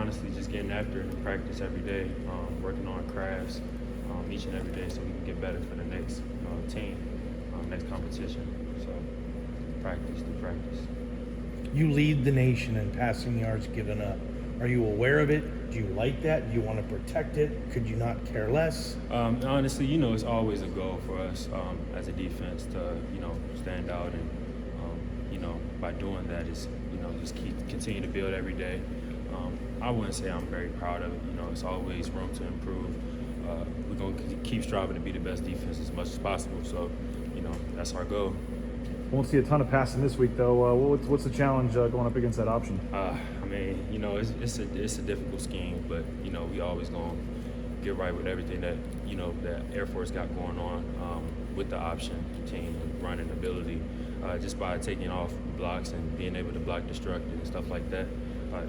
honestly just getting after it in practice every day, working on crafts each and every day so we can get better for the next team, next competition. So practice to practice. You lead the nation in passing yards given up. Are you aware of it? Do you like that? Do you want to protect it? Could you not care less? Honestly, it's always a goal for us as a defense to, stand out. And, by doing that is, just continue to build every day. I wouldn't say I'm very proud of it. It's always room to improve. We're going to keep striving to be the best defense as much as possible. So, that's our goal. Won't see a ton of passing this week, though. What's the challenge going up against that option? It's a difficult scheme, but we always gonna get right with everything that that Air Force got going on with the option team and running ability, just by taking off blocks and being able to block destructive and stuff like that.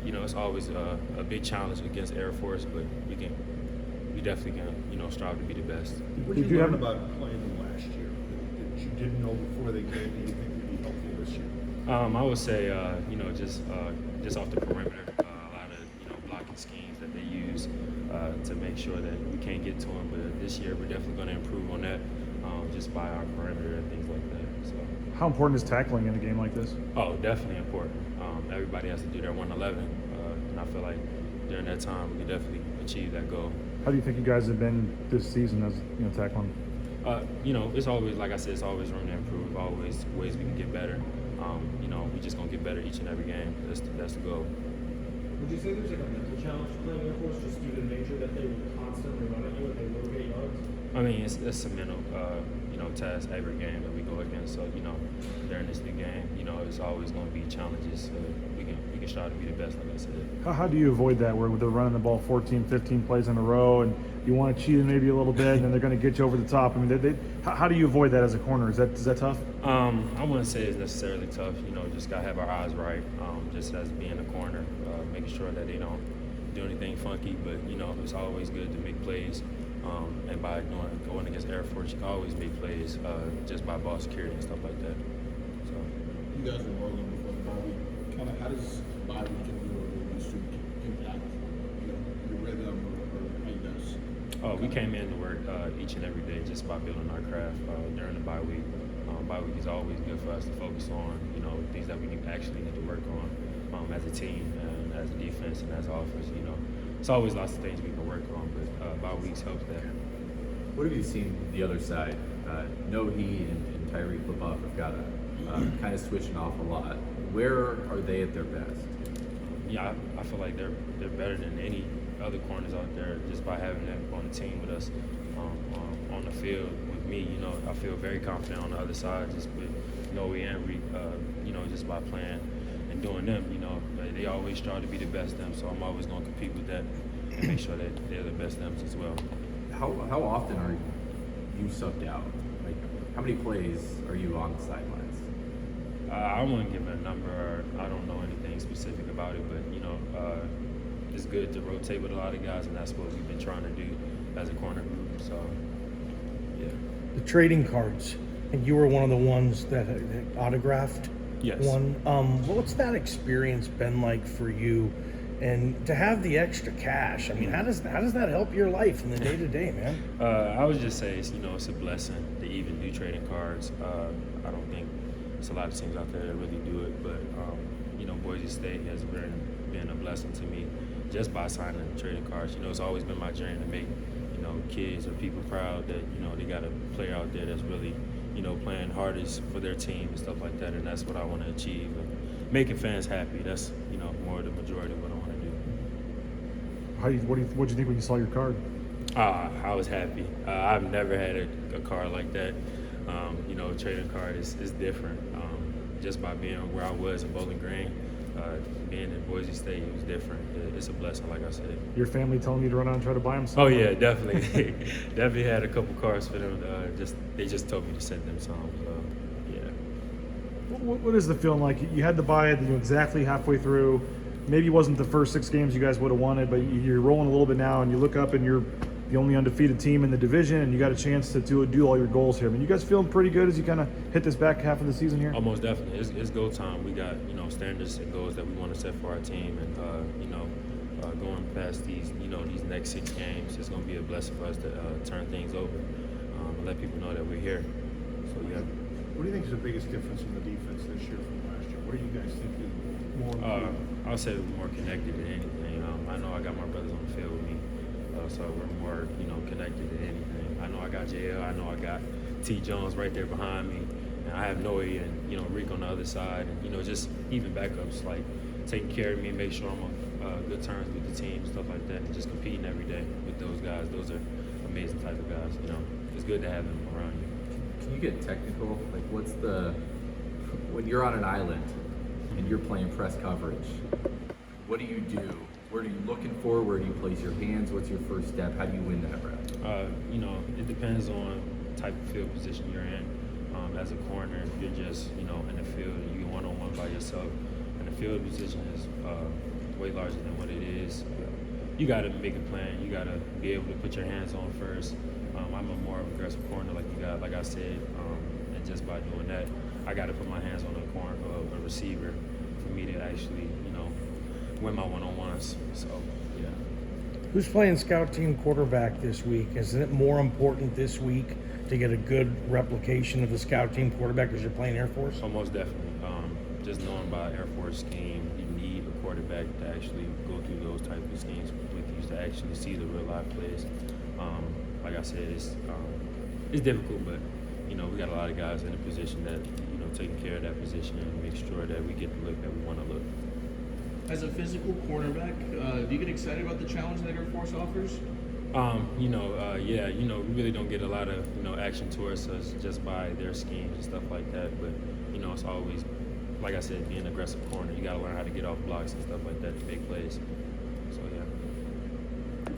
It's always a big challenge against Air Force, but we definitely can strive to be the best. What did you learn about playing them last year that you didn't know before they came that you think would be helpful this year? I would say, just off the perimeter, a lot of, blocking schemes that they use to make sure that we can't get to them. But this year, we're definitely going to improve on that just by our perimeter and things like that. So, How important is tackling in a game like this? oh, definitely important. Everybody has to do their 111, and I feel like during that time, we can definitely achieve that goal. How do you think you guys have been this season as tackling? It's always, like I said, it's always room to improve, always ways we can get better. We're just going to get better each and every game. That's the goal. Would you say there's like a mental challenge playing Air Force just due to the nature that they would constantly run at you and they will get yards? It's a mental, task every game that we go against. So, during this big game, it's always going to be challenges. So we can strive to be the best, like I said. How do you avoid that where they're running the ball 14, 15 plays in a row and you want to cheat it maybe a little bit and then they're going to get you over the top? How do you avoid that as a corner? Is that tough? I wouldn't say it's necessarily tough. Just got to have our eyes right, just as being a corner, making sure that they don't do anything funky. But, it's always good to make plays. And by going against Air Force, you can always make plays just by ball security and stuff like that. So, you guys were rolling before the bye week. Kind of how does bye week and this week impact your rhythm or how you guys? Oh, we came in to work each and every day just by building our craft during the bye week. Bye week is always good for us to focus on, things that we actually need to work on as a team and as a defense and as offense. It's always lots of things we can work on, but bye weeks helps that. What have you seen the other side? Nohi and Tyreek Leboeuf have got to kind of switching off a lot. Where are they at their best? Yeah, I feel like they're better than any other corners out there just by having them on the team with us on the field with me. I feel very confident on the other side just with Noe and Reed, just by playing and doing them. They always strive to be the best them, so I'm always going to compete with that and make sure that they're the best them as well. How often are you subbed out? Like, how many plays are you on the sidelines? I wouldn't give a number. I don't know anything specific about it, but it's good to rotate with a lot of guys, and that's what we've been trying to do as a corner group. So, yeah. The trading cards, and you were one of the ones that autographed Yes. one. What's that experience been like for you? And to have the extra cash, how does that help your life in the day to day, man? I would just say it's a blessing to even do trading cards. I don't think there's a lot of teams out there that really do it, but Boise State has been a blessing to me just by signing trading cards. It's always been my dream to make kids or people proud that they got a player out there that's really playing hardest for their team and stuff like that, and that's what I want to achieve. And making fans happy, that's more the majority of what I want to do. What'd you think when you saw your card? I was happy. I've never had a card like that. Trading card is different. Just by being where I was in Bowling Green, being in Boise State, it was different. It's a blessing, like I said. Your family telling you to run out and try to buy them some? Oh yeah, definitely. Definitely had a couple cards for them. They just told me to send them some. Yeah. What is the feeling like? You had to buy it, exactly halfway through. Maybe it wasn't the first 6 games you guys would have wanted, but you're rolling a little bit now, and you look up and you're the only undefeated team in the division, and you got a chance to do all your goals here. You guys feeling pretty good as you kind of hit this back half of the season here? Almost definitely. It's go time. We got standards and goals that we want to set for our team, and going past these next 6 games, it's going to be a blessing for us to turn things over and let people know that we're here. So yeah. What do you think is the biggest difference in the defense this year from last year? What do you guys think is more important? I would say we're more connected than anything. I know I got my brothers on the field with me, so we're more connected than anything. I know I got JL. I know I got T. Jones right there behind me, and I have Noe and Rick on the other side, and just even backups like taking care of me, make sure I'm on good terms with the team, stuff like that, and just competing every day with those guys. Those are amazing type of guys. It's good to have them around you. Can you get technical? Like, when you're on an island and you're playing press coverage, what do you do? What are you looking for? Where do you place your hands? What's your first step? How do you win that rep? It depends on type of field position you're in. As a corner, if you're just, in the field and you're one-on-one by yourself, and the field position is way larger than what it is, you got to make a plan. You got to be able to put your hands on first. I'm a more aggressive corner, like I said, and just by doing that, I got to put my hands on a receiver for me to actually, win my one-on-ones. So, yeah. Who's playing scout team quarterback this week? Isn't it more important this week to get a good replication of the scout team quarterback because you're playing Air Force? Oh, most definitely. Just knowing by Air Force scheme, you need a quarterback to actually go through those type of schemes with you to actually see the real life plays. Like I said, it's difficult, but we got a lot of guys in a position that taking care of that position and make sure that we get the look that we want to look. As a physical cornerback, do you get excited about the challenge that Air Force offers? Yeah, we really don't get a lot of, action towards us just by their schemes and stuff like that. But, it's always, like I said, being an aggressive corner, you got to learn how to get off blocks and stuff like that to make plays.